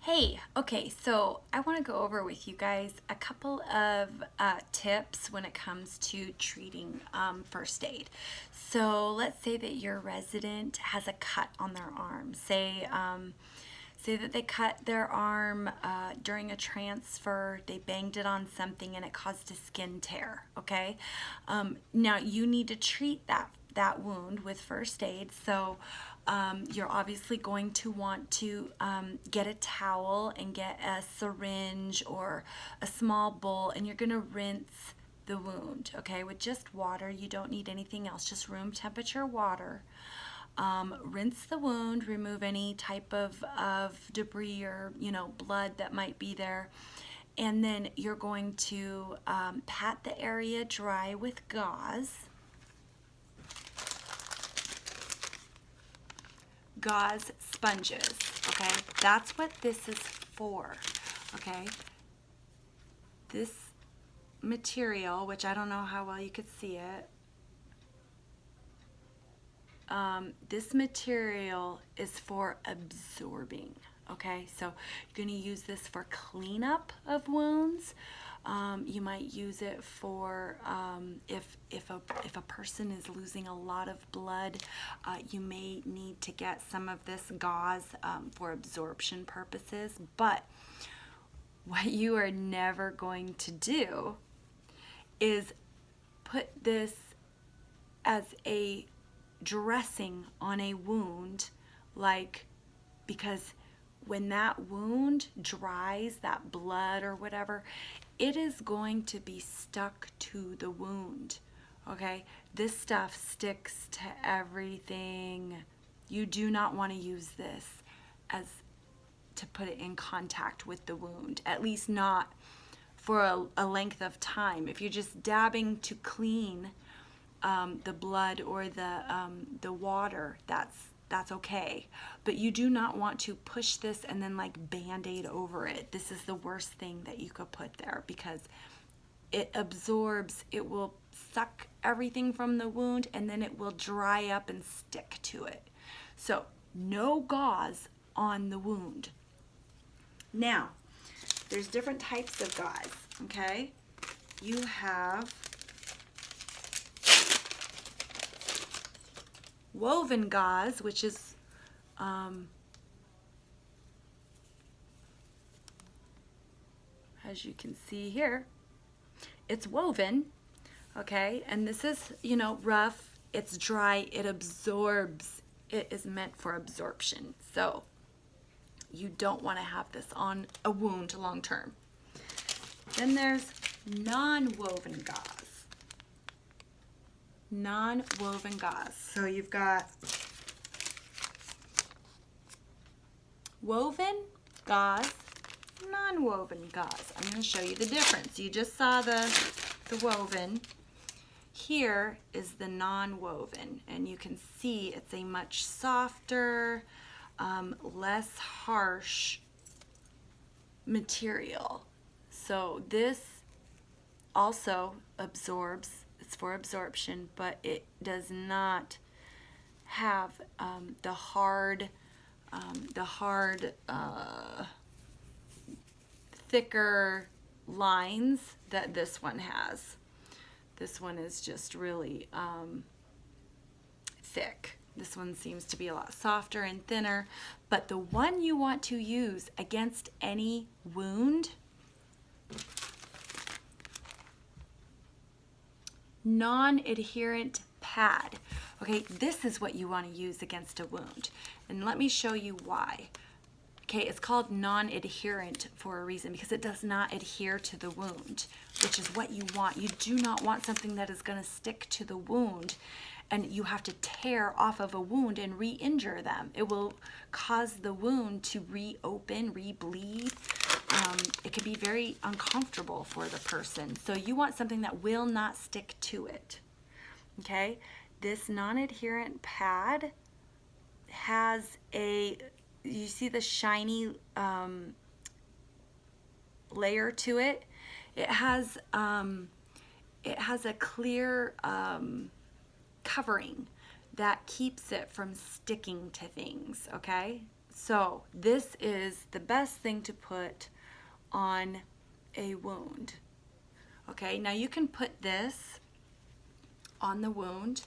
Hey, okay, so I want to go over with you guys a couple of tips when it comes to treating first aid. So let's say that your resident has a cut on their arm. Say that they cut their arm during a transfer, they banged it on something and it caused a skin tear, okay? Now you need to treat that wound with first aid. So you're obviously going to want to get a towel and get a syringe or a small bowl, and you're going to rinse the wound, okay, with just water. You don't need anything else, just room temperature water. Rinse the wound, remove any type of debris or blood that might be there, and then you're going to pat the area dry with gauze sponges. Okay, that's what this is for. Okay, this material, which I don't know how well you could see it, this material is for absorbing. Okay, so you're going to use this for cleanup of wounds. You might use it for if a person is losing a lot of blood, you may need to get some of this gauze for absorption purposes. But what you are never going to do is put this as a dressing on a wound, because when that wound dries, that blood or whatever, it is going to be stuck to the wound. Okay, this stuff sticks to everything. You do not want to use this as to put it in contact with the wound, at least not for a length of time. If you're just dabbing to clean the blood or the water, that's okay. But you do not want to push this and then like band-aid over it. This is the worst thing that you could put there, because it absorbs, it will suck everything from the wound, and then it will dry up and stick to it. So no gauze on the wound. Now, there's different types of gauze, okay? You have woven gauze, which is as you can see here, it's woven, okay? And this is, rough, it's dry, it absorbs, it is meant for absorption. So you don't want to have this on a wound long term. Then there's non-woven gauze. Non-woven gauze. So you've got woven gauze, non-woven gauze. I'm going to show you the difference. You just saw the woven. Here is the non-woven, and you can see it's a much softer, less harsh material. So this also absorbs, it's for absorption, but it does not have the hard, thicker lines that this one has. This one is just really thick. This one seems to be a lot softer and thinner, but the one you want to use against any wound, non-adherent pad. Okay, this is what you want to use against a wound, and let me show you why. Okay, it's called non-adherent for a reason, because it does not adhere to the wound, which is what you want. You do not want something that is going to stick to the wound and you have to tear off of a wound and re-injure them. It will cause the wound to reopen, re-bleed. It can be very uncomfortable for the person. So you want something that will not stick to it. Okay, this non-adherent pad has you see the shiny layer to it. It has a clear covering that keeps it from sticking to things, okay? So this is the best thing to put on a wound. Okay, now you can put this on the wound,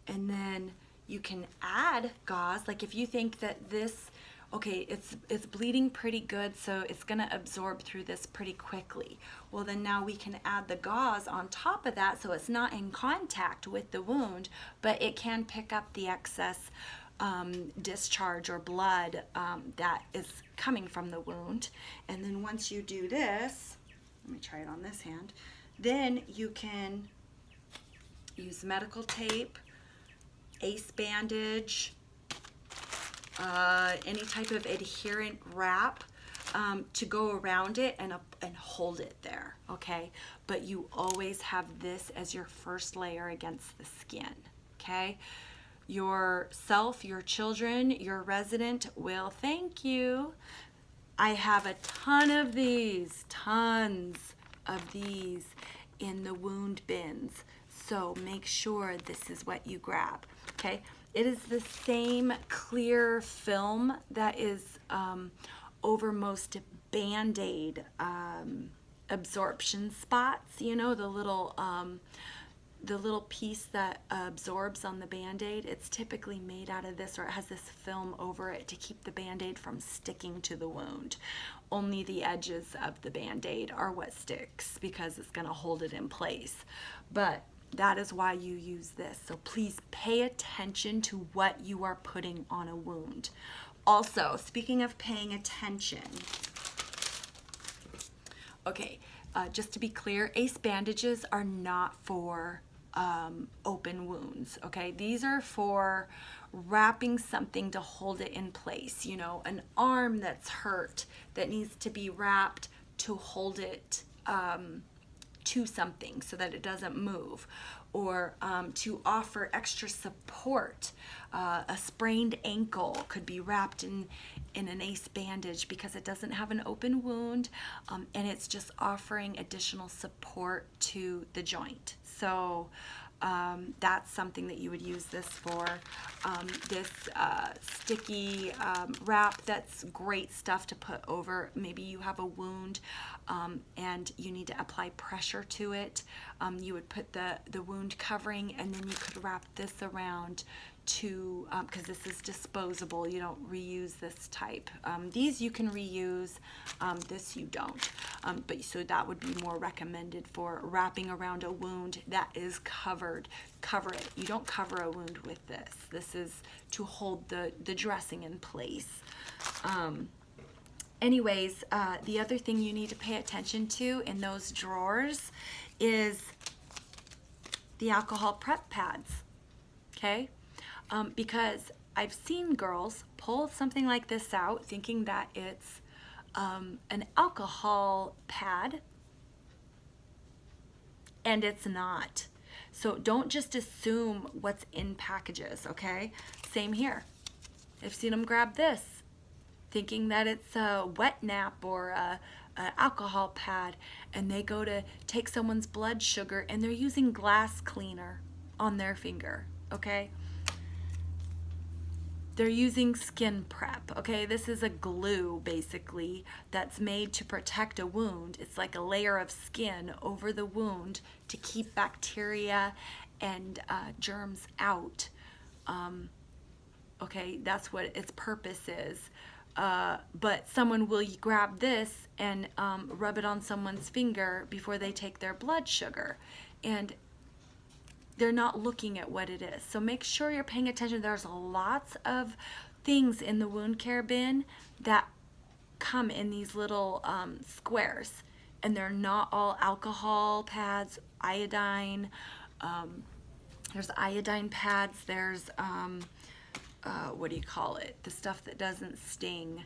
and then you can add gauze. Like if you think that this, okay, it's bleeding pretty good, so it's gonna absorb through this pretty quickly. Well, then now we can add the gauze on top of that, so it's not in contact with the wound, but it can pick up the excess discharge or blood that is coming from the wound. And then once you do this, let me try it on this hand, then you can use medical tape, ace bandage, any type of adherent wrap to go around it and hold it there, okay? But you always have this as your first layer against the skin, okay? Yourself, your children, your resident will thank you. I have a ton of these, tons of these in the wound bins. So make sure this is what you grab, okay? It is the same clear film that is over most Band-Aid absorption spots, you know, the little piece that absorbs on the Band-Aid. It's typically made out of this, or it has this film over it to keep the Band-Aid from sticking to the wound. Only the edges of the Band-Aid are what sticks because it's going to hold it in place. But that is why you use this. So please pay attention to what you are putting on a wound. Also, speaking of paying attention, okay, just to be clear, ace bandages are not for open wounds, okay? These are for wrapping something to hold it in place. You know, an arm that's hurt that needs to be wrapped to hold it to something so that it doesn't move, or to offer extra support. A sprained ankle could be wrapped in an ace bandage because it doesn't have an open wound, and it's just offering additional support to the joint. So that's something that you would use this for. This sticky wrap, that's great stuff to put over. Maybe you have a wound and you need to apply pressure to it. You would put the wound covering, and then you could wrap this around to, because this is disposable, you don't reuse this type. These you can reuse, this you don't. But so that would be more recommended for wrapping around a wound that is covered. Cover it. You don't cover a wound with this. This is to hold the dressing in place. Anyways, the other thing you need to pay attention to in those drawers is the alcohol prep pads, okay? Because I've seen girls pull something like this out thinking that it's an alcohol pad, and it's not. So don't just assume what's in packages, okay? Same here. I've seen them grab this thinking that it's a wet nap or an alcohol pad, and they go to take someone's blood sugar and they're using glass cleaner on their finger, okay? They're using skin prep, okay? This is a glue, basically, that's made to protect a wound. It's like a layer of skin over the wound to keep bacteria and germs out. Okay, that's what its purpose is. But someone will grab this and rub it on someone's finger before they take their blood sugar. And they're not looking at what it is. So make sure you're paying attention. There's lots of things in the wound care bin that come in these little squares, and they're not all alcohol pads, iodine. There's iodine pads. There's what do you call it? The stuff that doesn't sting.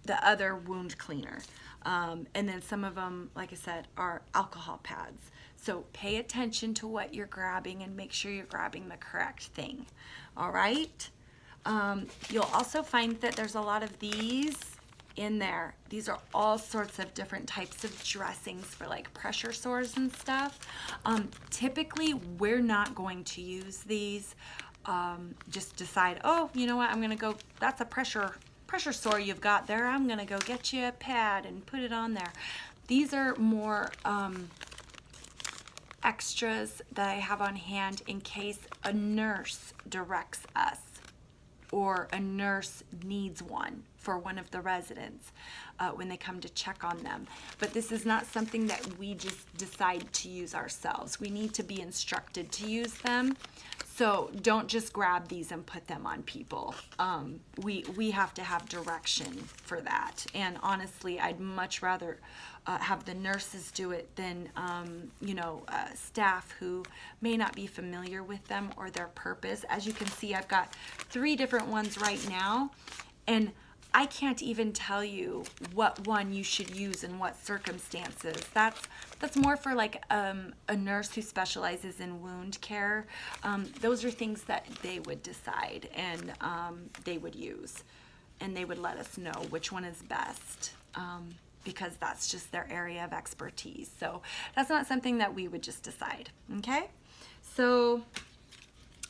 The other wound cleaner. And then some of them, like I said, are alcohol pads. So pay attention to what you're grabbing and make sure you're grabbing the correct thing. All right? You'll also find that there's a lot of these in there. These are all sorts of different types of dressings for like pressure sores and stuff. Typically, we're not going to use these just decide, oh, you know what, I'm gonna go, that's a pressure sore you've got there, I'm gonna go get you a pad and put it on there. These are more extras that I have on hand in case a nurse directs us or a nurse needs one for one of the residents when they come to check on them. But this is not something that we just decide to use ourselves. We need to be instructed to use them. So don't just grab these and put them on people. We have to have direction for that. And honestly, I'd much rather have the nurses do it than, staff who may not be familiar with them or their purpose. As you can see, I've got 3 different ones right now, and I can't even tell you what one you should use in what circumstances. That's more for like a nurse who specializes in wound care. Those are things that they would decide, and they would use, and they would let us know which one is best, because that's just their area of expertise. So that's not something that we would just decide, okay? So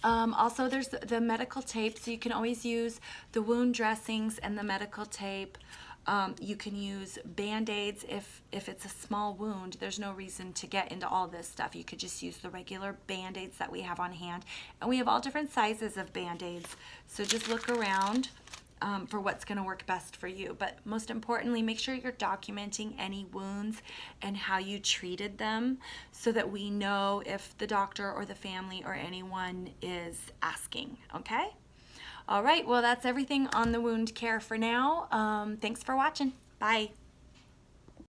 also there's the medical tape, so you can always use the wound dressings and the medical tape. You can use Band-Aids if it's a small wound. There's no reason to get into all this stuff. You could just use the regular Band-Aids that we have on hand. And we have all different sizes of Band-Aids, so just look around for what's going to work best for you. But most importantly, make sure you're documenting any wounds and how you treated them so that we know if the doctor or the family or anyone is asking, okay? All right, well, that's everything on the wound care for now. Thanks for watching. Bye.